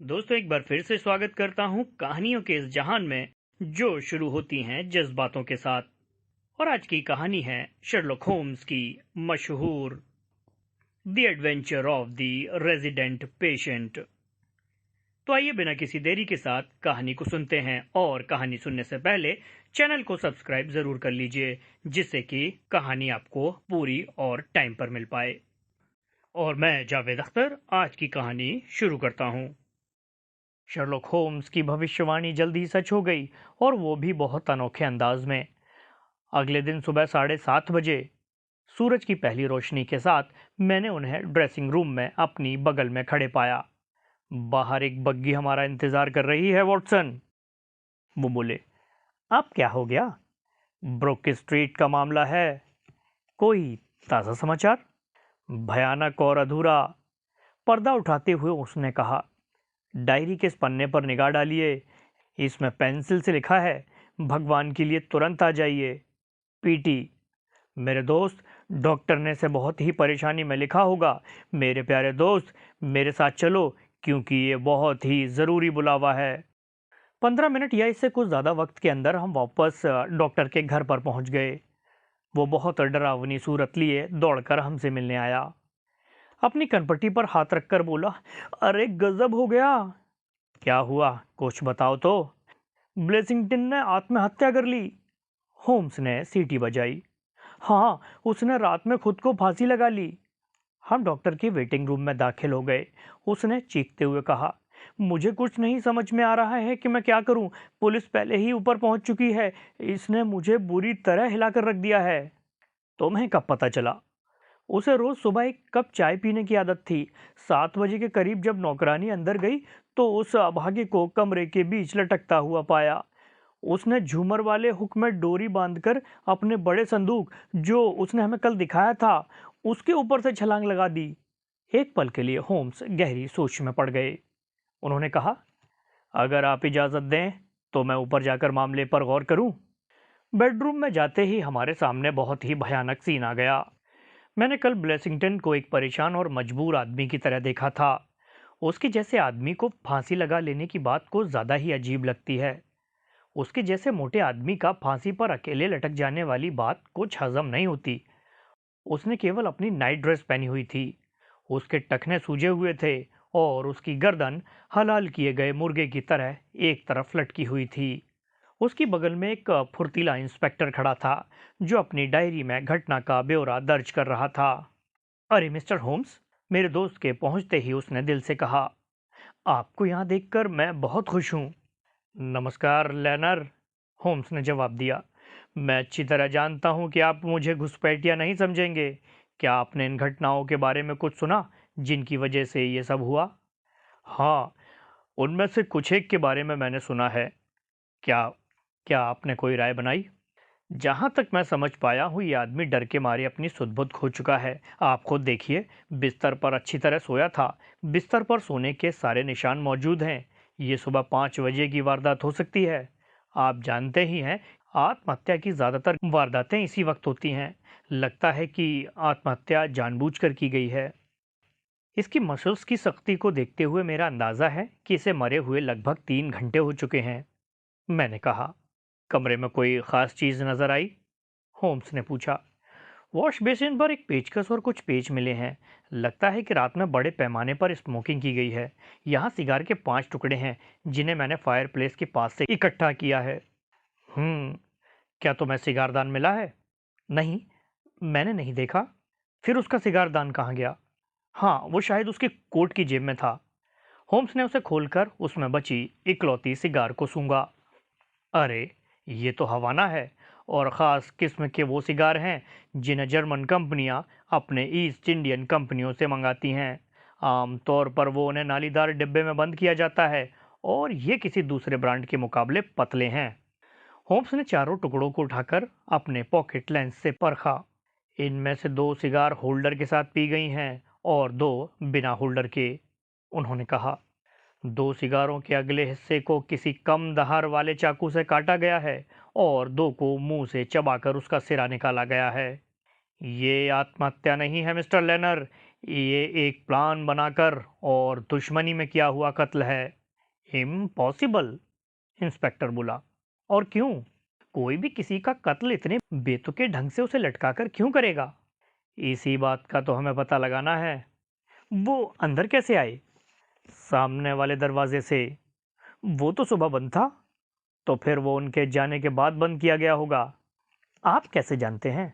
दोस्तों, एक बार फिर से स्वागत करता हूं कहानियों के इस जहान में जो शुरू होती हैं जज्बातों के साथ। और आज की कहानी है शर्लॉक होम्स की मशहूर the adventure of the resident patient. तो आइए बिना किसी देरी के साथ कहानी को सुनते हैं, और कहानी सुनने से पहले चैनल को सब्सक्राइब जरूर कर लीजिए, जिससे कि कहानी आपको पूरी और टाइम पर मिल पाए। और मैं जावेद अख्तर आज की कहानी शुरू करता हूं। शर्लॉक होम्स की भविष्यवाणी जल्दी सच हो गई, और वो भी बहुत अनोखे अंदाज में। अगले दिन सुबह 7:30 बजे सूरज की पहली रोशनी के साथ मैंने उन्हें ड्रेसिंग रूम में अपनी बगल में खड़े पाया। बाहर एक बग्गी हमारा इंतजार कर रही है, वॉटसन, वो बोले। अब क्या हो गया? ब्रुक स्ट्रीट का मामला है। कोई ताज़ा समाचार? भयानक और अधूरा। पर्दा उठाते हुए उसने कहा। डायरी के इस पन्ने पर निगाह डालिए। इसमें पेंसिल से लिखा है, भगवान के लिए तुरंत आ जाइए। पीटी। मेरे दोस्त, डॉक्टर ने से बहुत ही परेशानी में लिखा होगा। मेरे प्यारे दोस्त, मेरे साथ चलो, क्योंकि ये बहुत ही ज़रूरी बुलावा है। 15 मिनट या इससे कुछ ज़्यादा वक्त के अंदर हम वापस डॉक्टर के घर पर पहुंच गए। वो बहुत डरावनी सूरत लिए दौड़कर हमसे मिलने आया। अपनी कनपट्टी पर हाथ रखकर बोला, अरे गजब हो गया। क्या हुआ, कुछ बताओ तो। ब्लेसिंगटन ने आत्महत्या कर ली। होम्स ने सीटी बजाई। हाँ, उसने रात में खुद को फांसी लगा ली। हम डॉक्टर के वेटिंग रूम में दाखिल हो गए। उसने चीखते हुए कहा, मुझे कुछ नहीं समझ में आ रहा है कि मैं क्या करूं। पुलिस पहले ही ऊपर पहुंच चुकी है। इसने मुझे बुरी तरह हिलाकर रख दिया है। तुम्हें कब पता चला? उसे रोज सुबह एक कप चाय पीने की आदत थी। 7 बजे के करीब जब नौकरानी अंदर गई तो उस अभागे को कमरे के बीच लटकता हुआ पाया। उसने झूमर वाले हुक में डोरी बांधकर अपने बड़े संदूक, जो उसने हमें कल दिखाया था, उसके ऊपर से छलांग लगा दी। एक पल के लिए होम्स गहरी सोच में पड़ गए। उन्होंने कहा, अगर आप इजाजत दें तो मैं ऊपर जाकर मामले पर गौर करूं। बेडरूम में जाते ही हमारे सामने बहुत ही भयानक सीन आ गया। मैंने कल ब्लेसिंगटन को एक परेशान और मजबूर आदमी की तरह देखा था। उसके जैसे आदमी को फांसी लगा लेने की बात को ज्यादा ही अजीब लगती है। उसके जैसे मोटे आदमी का फांसी पर अकेले लटक जाने वाली बात कुछ हजम नहीं होती। उसने केवल अपनी नाइट ड्रेस पहनी हुई थी। उसके टखने सूजे हुए थे, और उसकी गर्दन हलाल किए गए मुर्गे की तरह एक तरफ लटकी हुई थी। उसकी बगल में एक फुर्तीला इंस्पेक्टर खड़ा था, जो अपनी डायरी में घटना का ब्यौरा दर्ज कर रहा था। अरे मिस्टर होम्स, मेरे दोस्त के पहुंचते ही उसने दिल से कहा, आपको यहाँ देखकर मैं बहुत खुश हूँ। नमस्कार लेनर, होम्स ने जवाब दिया। मैं अच्छी तरह जानता हूँ कि आप मुझे घुसपैठिया नहीं समझेंगे। क्या आपने इन घटनाओं के बारे में कुछ सुना जिनकी वजह से ये सब हुआ? हाँ, उनमें से कुछ एक के बारे में मैंने सुना है। क्या क्या आपने कोई राय बनाई? जहां तक मैं समझ पाया हूं, ये आदमी डर के मारे अपनी सुध-बुध खो चुका है। आप खुद देखिए, बिस्तर पर अच्छी तरह सोया था। बिस्तर पर सोने के सारे निशान मौजूद हैं। ये सुबह 5 बजे की वारदात हो सकती है। आप जानते ही हैं, आत्महत्या की ज्यादातर वारदातें इसी वक्त होती हैं। लगता है कि आत्महत्या जानबूझकर की गई है। इसकी मसल्स की सख्ती को देखते हुए मेरा अंदाजा है कि इसे मरे हुए लगभग 3 घंटे हो चुके हैं। मैंने कहा, कमरे में कोई खास चीज नजर आई? होम्स ने पूछा। वॉश बेसिन पर एक पेचकस और कुछ पेच मिले हैं। लगता है कि रात में बड़े पैमाने पर स्मोकिंग की गई है। यहाँ सिगार के 5 टुकड़े हैं, जिन्हें मैंने फायरप्लेस के पास से इकट्ठा किया है। क्या तुम्हें सिगारदान मिला है? नहीं, मैंने नहीं देखा। फिर उसका सिगारदान कहाँ गया? हाँ, वो शायद उसके कोट की जेब में था। होम्स ने उसे खोलकर उसमें बची इकलौती सिगार को सूंघा। अरे, ये तो हवाना है, और ख़ास किस्म के वो सिगार हैं जिन्हें जर्मन कंपनियां अपने ईस्ट इंडियन कंपनियों से मंगाती हैं। आम तौर पर वो उन्हें नालीदार डिब्बे में बंद किया जाता है, और ये किसी दूसरे ब्रांड के मुकाबले पतले हैं। होम्स ने चारों टुकड़ों को उठाकर अपने पॉकेट लेंस से परखा। इनमें से 2 सिगार होल्डर के साथ पी गई हैं, और 2 बिना होल्डर के, उन्होंने कहा। 2 सिगारों के अगले हिस्से को किसी कम दहार वाले चाकू से काटा गया है, और 2 को मुंह से चबाकर उसका सिरा निकाला गया है। ये आत्महत्या नहीं है मिस्टर लेनर, ये एक प्लान बनाकर और दुश्मनी में किया हुआ कत्ल है। इम्पॉसिबल, इंस्पेक्टर बोला। और क्यों? कोई भी किसी का कत्ल इतने बेतुके ढंग से उसे लटकाकर क्यों करेगा? इसी बात का तो हमें पता लगाना है। वो अंदर कैसे आए? सामने वाले दरवाजे से। वो तो सुबह बंद था। तो फिर वो उनके जाने के बाद बंद किया गया होगा। आप कैसे जानते हैं?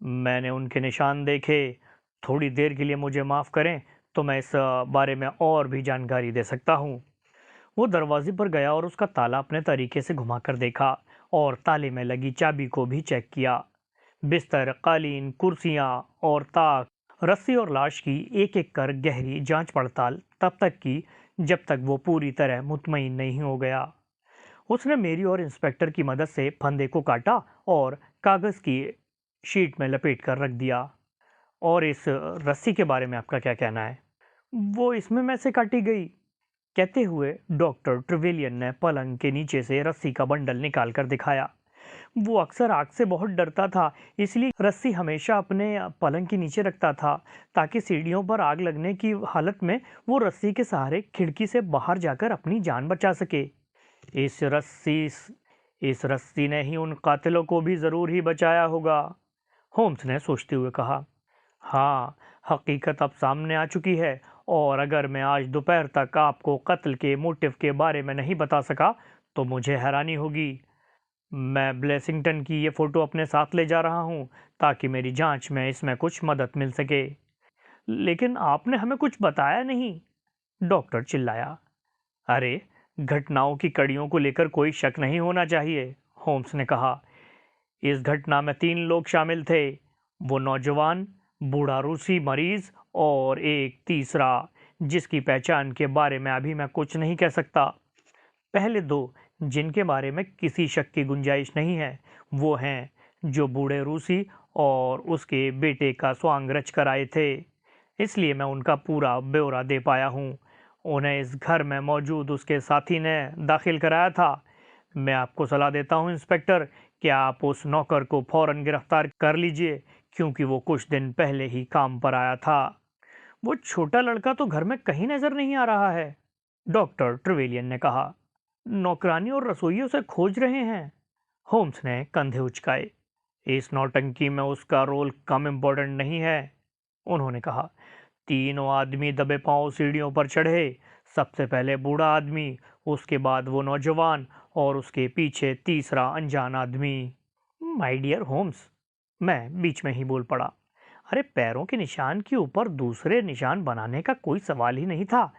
मैंने उनके निशान देखे। थोड़ी देर के लिए मुझे माफ करें तो मैं इस बारे में और भी जानकारी दे सकता हूँ। वो दरवाजे पर गया और उसका ताला अपने तरीके से घुमाकर देखा और ताले में लगी चाबी को भी चेक किया। बिस्तर, कालीन, कुर्सियां और ताक, रस्सी और लाश की एक एक कर गहरी जांच पड़ताल तब तक की जब तक वो पूरी तरह मुतमईन नहीं हो गया। उसने मेरी और इंस्पेक्टर की मदद से फंदे को काटा और कागज की शीट में लपेट कर रख दिया। और इस रस्सी के बारे में आपका क्या कहना है? वो इसमें में से काटी गई। कहते हुए डॉक्टर ट्रेवेलियन ने पलंग के नीचे से रस्सी का बंडल निकाल कर दिखाया। वो अक्सर आग से बहुत डरता था, इसलिए रस्सी हमेशा अपने पलंग के नीचे रखता था ताकि सीढ़ियों पर आग लगने की हालत में वो रस्सी के सहारे खिड़की से बाहर जाकर अपनी जान बचा सके। इस रस्सी इस रस्सी ने ही उन कातिलों को भी जरूर ही बचाया होगा, होम्स ने सोचते हुए कहा। हाँ, हकीकत अब सामने आ चुकी है और अगर मैं आज दोपहर तक आपको कत्ल के मोटिव के बारे में नहीं बता सका तो मुझे हैरानी होगी। मैं ब्लेसिंगटन की ये फोटो अपने साथ ले जा रहा हूँ ताकि मेरी जांच में इसमें कुछ मदद मिल सके। लेकिन आपने हमें कुछ बताया नहीं, डॉक्टर चिल्लाया। अरे, घटनाओं की कड़ियों को लेकर कोई शक नहीं होना चाहिए, होम्स ने कहा। इस घटना में 3 लोग शामिल थे। वो नौजवान, बूढ़ा रूसी मरीज और एक तीसरा जिसकी पहचान के बारे में अभी मैं कुछ नहीं कह सकता। पहले 2 जिनके बारे में किसी शक की गुंजाइश नहीं है वो हैं जो बूढ़े रूसी और उसके बेटे का स्वांग रच कर आए थे, इसलिए मैं उनका पूरा ब्यौरा दे पाया हूँ। उन्हें इस घर में मौजूद उसके साथी ने दाखिल कराया था। मैं आपको सलाह देता हूँ इंस्पेक्टर कि आप उस नौकर को फौरन गिरफ्तार कर लीजिए क्योंकि वो कुछ दिन पहले ही काम पर आया था। वो छोटा लड़का तो घर में कहीं नजर नहीं आ रहा है, डॉक्टर ट्रेवेलियन ने कहा। नौकरानी और रसोइयों से खोज रहे हैं, होम्स ने कंधे उचकाए। इस नौटंकी में उसका रोल कम इम्पोर्टेंट नहीं है, उन्होंने कहा। 3 आदमी दबे पांव सीढ़ियों पर चढ़े। सबसे पहले बूढ़ा आदमी, उसके बाद वो नौजवान और उसके पीछे तीसरा अनजान आदमी। माय डियर होम्स, मैं बीच में ही बोल पड़ा। अरे, पैरों के निशान के ऊपर दूसरे निशान बनाने का कोई सवाल ही नहीं था।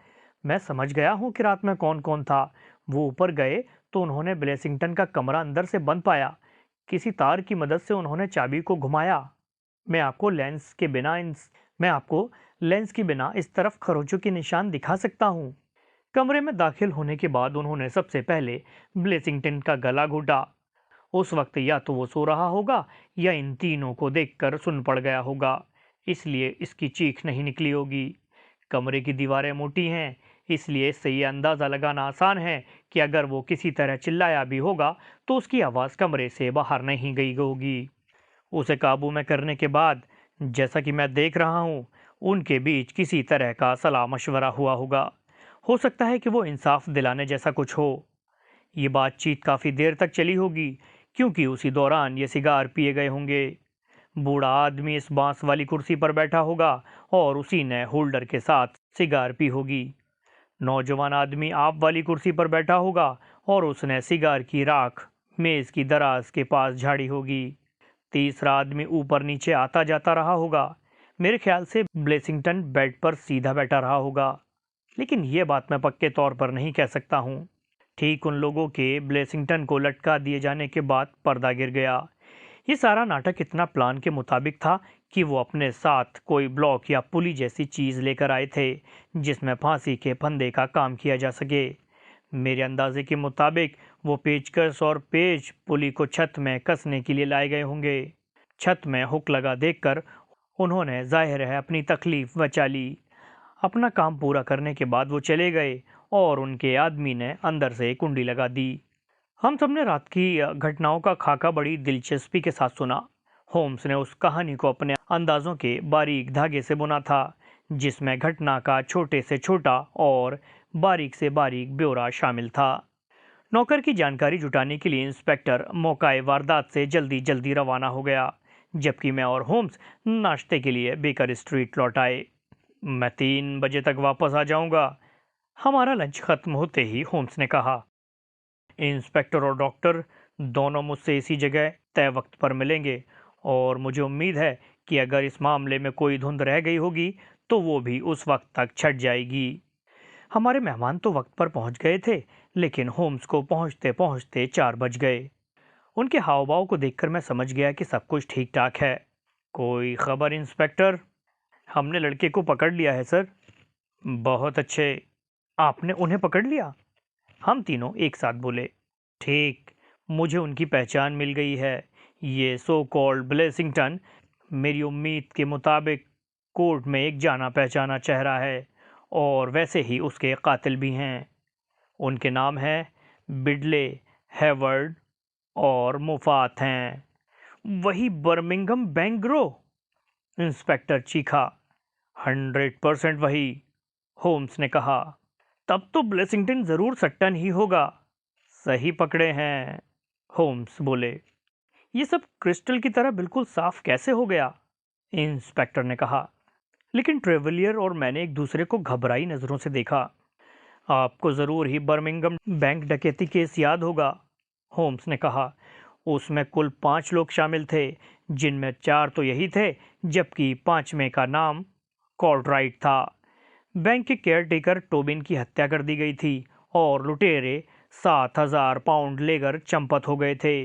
मैं समझ गया हूं कि रात में कौन कौन था। वो ऊपर गए तो उन्होंने ब्लेसिंगटन का कमरा अंदर से बंद पाया। किसी तार की मदद से उन्होंने चाबी को घुमाया। मैं आपको लेंस के बिना मैं आपको लेंस की बिना इस तरफ खरोंचों के निशान दिखा सकता हूँ। कमरे में दाखिल होने के बाद उन्होंने सबसे पहले ब्लेसिंगटन का गला घोटा। उस वक्त या तो वो सो रहा होगा या इन तीनों को देखकर सुन पड़ गया होगा, इसलिए इसकी चीख नहीं निकली होगी। कमरे की दीवारें मोटी हैं, इसलिए इससे ये अंदाज़ा लगाना आसान है कि अगर वो किसी तरह चिल्लाया भी होगा तो उसकी आवाज़ कमरे से बाहर नहीं गई होगी। उसे काबू में करने के बाद, जैसा कि मैं देख रहा हूँ, उनके बीच किसी तरह का सलाह मशवरा हुआ होगा। हो सकता है कि वो इंसाफ दिलाने जैसा कुछ हो। ये बातचीत काफी देर तक चली होगी क्योंकि उसी दौरान ये सिगार पिए गए होंगे। बूढ़ा आदमी इस बांस वाली कुर्सी पर बैठा होगा और उसी ने होल्डर के साथ सिगार पी होगी। नौजवान आदमी आप वाली कुर्सी पर बैठा होगा और उसने सिगार की राख मेज की दराज के पास झाड़ी होगी। तीसरा आदमी ऊपर नीचे आता जाता रहा होगा। मेरे ख्याल से ब्लेसिंगटन बेड पर सीधा बैठा रहा होगा, लेकिन यह बात मैं पक्के तौर पर नहीं कह सकता हूँ। ठीक उन लोगों के ब्लेसिंगटन को लटका दिए जाने के बाद पर्दा गिर गया। ये सारा नाटक इतना प्लान के मुताबिक था कि वो अपने साथ कोई ब्लॉक या पुली जैसी चीज लेकर आए थे जिसमें फांसी के फंदे का काम किया जा सके। मेरे अंदाजे के मुताबिक वो पेचकस और पेच पुली को छत में कसने के लिए लाए गए होंगे। छत में हुक लगा देखकर उन्होंने जाहिर है अपनी तकलीफ बचा ली। अपना काम पूरा करने के बाद वो चले गए और उनके आदमी ने अंदर से कुंडी लगा दी। हम सबने रात की घटनाओं का खाका बड़ी दिलचस्पी के साथ सुना। होम्स ने उस कहानी को अपने अंदाजों के बारीक धागे से बुना था, जिसमें घटना का छोटे से छोटा और बारीक से बारीक ब्यौरा शामिल था। नौकर की जानकारी जुटाने के लिए इंस्पेक्टर मौकाए वारदात से जल्दी जल्दी रवाना हो गया, जबकि मैं और होम्स नाश्ते के लिए बेकर स्ट्रीट लौट आए। मैं 3 बजे तक वापस आ जाऊंगा, हमारा लंच खत्म होते ही होम्स ने कहा। इंस्पेक्टर और डॉक्टर दोनों मुझसे इसी जगह तय वक्त पर मिलेंगे, और मुझे उम्मीद है कि अगर इस मामले में कोई धुंध रह गई होगी तो वो भी उस वक्त तक छट जाएगी। हमारे मेहमान तो वक्त पर पहुंच गए थे, लेकिन होम्स को पहुंचते पहुंचते 4 बज गए। उनके हाव भाव को देखकर मैं समझ गया कि सब कुछ ठीक ठाक है। कोई खबर इंस्पेक्टर? हमने लड़के को पकड़ लिया है सर। बहुत अच्छे, आपने उन्हें पकड़ लिया? हम तीनों एक साथ बोले। ठीक, मुझे उनकी पहचान मिल गई है। ये सो कॉल्ड ब्लेसिंगटन मेरी उम्मीद के मुताबिक कोर्ट में एक जाना पहचाना चेहरा है, और वैसे ही उसके कातिल भी हैं। उनके नाम हैं बिडले, हेवर्ड और मुफात हैं। वही बर्मिंघम बैंगरो? इंस्पेक्टर चीखा। 100% वही, होम्स ने कहा। तब तो ब्लेसिंगटन जरूर सट्टन ही होगा। सही पकड़े हैं, होम्स बोले। ये सब क्रिस्टल की तरह बिल्कुल साफ कैसे हो गया? इंस्पेक्टर ने कहा। लेकिन ट्रेवलियर और मैंने एक दूसरे को घबराई नजरों से देखा। आपको जरूर ही बर्मिंघम बैंक डकैती केस याद होगा, होम्स ने कहा। उसमें कुल 5 लोग शामिल थे, जिनमें 4 तो यही थे, जबकि 5वें का नाम कॉर्डराइट था। बैंक के केयरटेकर टोबिन की हत्या कर दी गई थी, और लुटेरे 7,000 पाउंड लेकर चंपत हो गए थे।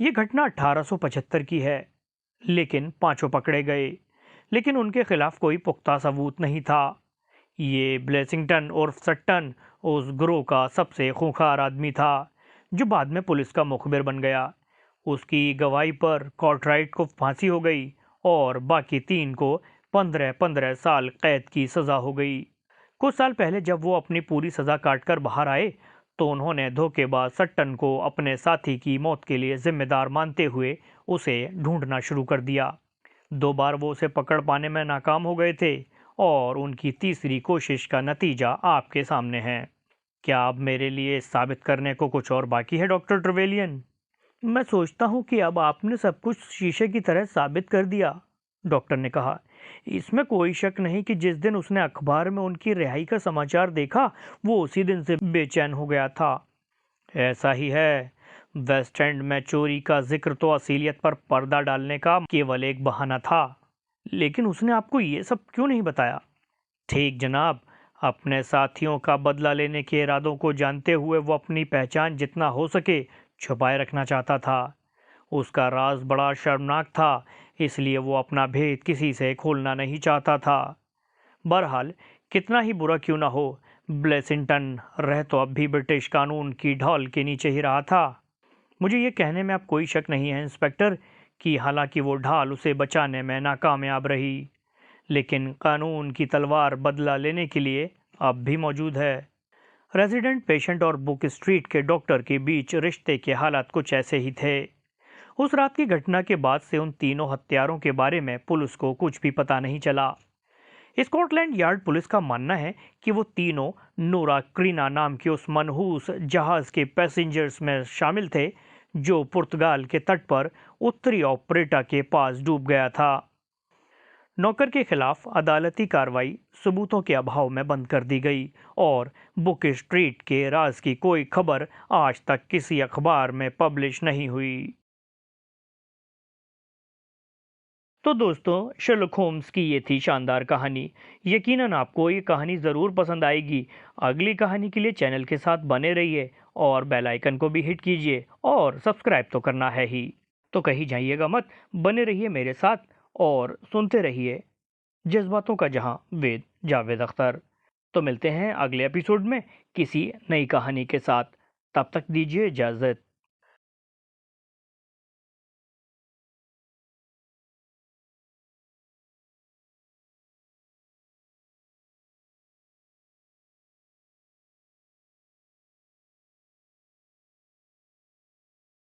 ये घटना 1875 की है, लेकिन 5 पकड़े गए, लेकिन उनके खिलाफ कोई पुख्ता सबूत नहीं था। ये ब्लेसिंगटन और सट्टन उस ग्रोह का सबसे खूंखार आदमी था, जो बाद में पुलिस का मुखबिर बन गया। उसकी गवाही पर कॉर्टराइट को फांसी हो गई, और बाकी 3 को 15-15 साल कैद की सजा हो गई। कुछ साल पहले जब वो अपनी पूरी सजा काटकर बाहर आए, तो उन्होंने धोखेबाज सट्टन को अपने साथी की मौत के लिए जिम्मेदार मानते हुए उसे ढूंढना शुरू कर दिया। 2 बार वो उसे पकड़ पाने में नाकाम हो गए थे, और उनकी तीसरी कोशिश का नतीजा आपके सामने है। क्या अब मेरे लिए साबित करने को कुछ और बाकी है, डॉक्टर ट्रेवेलियन? मैं सोचता हूँ कि अब आपने सब कुछ शीशे की तरह साबित कर दिया, डॉक्टर ने कहा। इसमें कोई शक नहीं कि जिस दिन उसने अखबार में उनकी रिहाई का समाचार देखा, वो उसी दिन से बेचैन हो गया था। ऐसा ही है। वेस्ट एंड में चोरी का जिक्र तो असीलियत पर पर्दा डालने का केवल एक बहाना था, लेकिन उसने आपको ये सब क्यों नहीं बताया? ठीक जनाब, अपने साथियों का बदला लेने के इरादों को जानते हुए वो अपनी पहचान जितना हो सके छुपाए रखना चाहता था। उसका राज बड़ा शर्मनाक था, इसलिए वो अपना भेद किसी से खोलना नहीं चाहता था। बहरहाल, कितना ही बुरा क्यों ना हो, ब्लेसिंगटन रह तो अब भी ब्रिटिश कानून की ढाल के नीचे ही रहा था। मुझे ये कहने में अब कोई शक नहीं है इंस्पेक्टर, कि हालांकि वो ढाल उसे बचाने में नाकामयाब रही, लेकिन कानून की तलवार बदला लेने के लिए अब भी मौजूद है। रेजिडेंट पेशेंट और बुक स्ट्रीट के डॉक्टर के बीच रिश्ते के हालात कुछ ऐसे ही थे। उस रात की घटना के बाद से उन तीनों हत्यारों के बारे में पुलिस को कुछ भी पता नहीं चला। स्कॉटलैंड यार्ड पुलिस का मानना है कि वो तीनों नोरा क्रीना नाम के उस मनहूस जहाज के पैसेंजर्स में शामिल थे, जो पुर्तगाल के तट पर उत्तरी ऑपरेटा के पास डूब गया था। नौकर के खिलाफ अदालती कार्रवाई सबूतों के अभाव में बंद कर दी गई, और बुक स्ट्रीट के राज की कोई खबर आज तक किसी अखबार में पब्लिश नहीं हुई। तो दोस्तों, शर्लक होम्स की ये थी शानदार कहानी। यकीनन आपको ये कहानी ज़रूर पसंद आएगी। अगली कहानी के लिए चैनल के साथ बने रहिए, और बेल आइकन को भी हिट कीजिए, और सब्सक्राइब तो करना है ही। तो कहीं जाइएगा मत, बने रहिए मेरे साथ और सुनते रहिए जज्बातों का जहां, वेद जावेद अख्तर। तो मिलते हैं अगले एपिसोड में किसी नई कहानी के साथ। तब तक दीजिए इजाज़त।